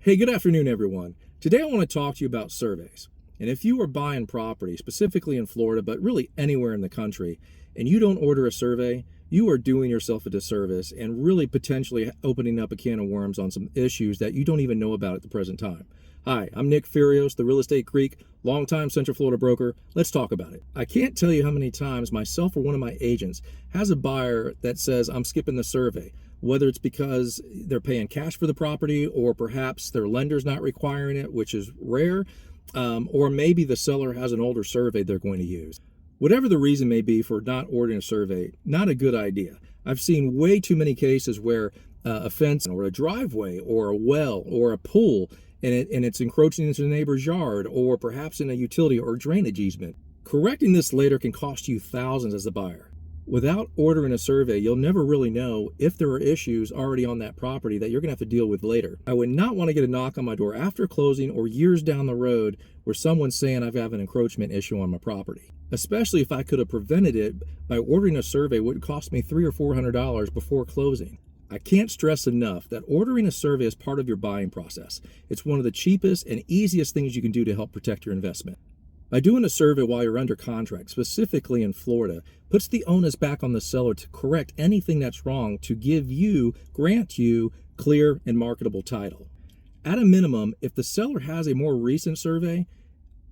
Hey, good afternoon, everyone. Today I want to talk to you about surveys. And if you are buying property, specifically in Florida, but really anywhere in the country, and you don't order a survey, you are doing yourself a disservice and really potentially opening up a can of worms on some issues that you don't even know about at the present time. Hi, I'm Nick Furios, the Real Estate Creek, longtime Central Florida broker. Let's talk about it. I can't tell you how many times myself or one of my agents has a buyer that says, I'm skipping the survey. Whether it's because they're paying cash for the property or perhaps their lender's not requiring it, which is rare, or maybe the seller has an older survey they're going to use. Whatever the reason may be for not ordering a survey, not a good idea. I've seen way too many cases where a fence or a driveway or a well or a pool and it's encroaching into the neighbor's yard or perhaps in a utility or drainage easement. Correcting this later can cost you thousands as a buyer. Without ordering a survey, you'll never really know if there are issues already on that property that you're going to have to deal with later. I would not want to get a knock on my door after closing or years down the road where someone's saying I've got an encroachment issue on my property. Especially if I could have prevented it by ordering a survey would cost me $300 or $400 before closing. I can't stress enough that ordering a survey is part of your buying process. It's one of the cheapest and easiest things you can do to help protect your investment. By doing a survey while you're under contract, specifically in Florida, puts the onus back on the seller to correct anything that's wrong to grant you clear and marketable title. At a minimum, if the seller has a more recent survey,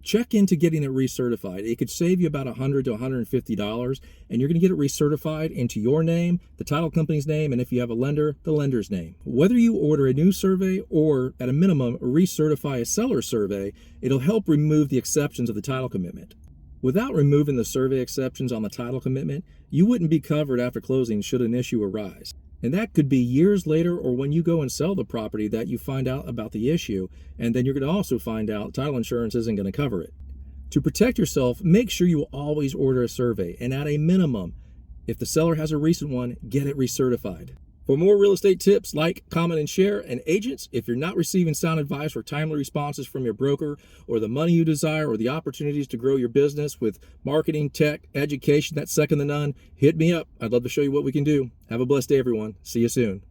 check into getting it recertified. It could save you about $100 to $150, and you're going to get it recertified into your name, the title company's name, and if you have a lender, the lender's name. Whether you order a new survey or, at a minimum, recertify a seller survey, it'll help remove the exceptions of the title commitment. Without removing the survey exceptions on the title commitment, you wouldn't be covered after closing should an issue arise. And that could be years later or when you go and sell the property that you find out about the issue, and then you're going to also find out title insurance isn't going to cover it. To protect yourself, make sure you always order a survey, and at a minimum, if the seller has a recent one, get it recertified. For more real estate tips, like, comment, and share. And agents, if you're not receiving sound advice or timely responses from your broker or the money you desire or the opportunities to grow your business with marketing, tech, education that's second to none, hit me up. I'd love to show you what we can do. Have a blessed day, everyone. See you soon.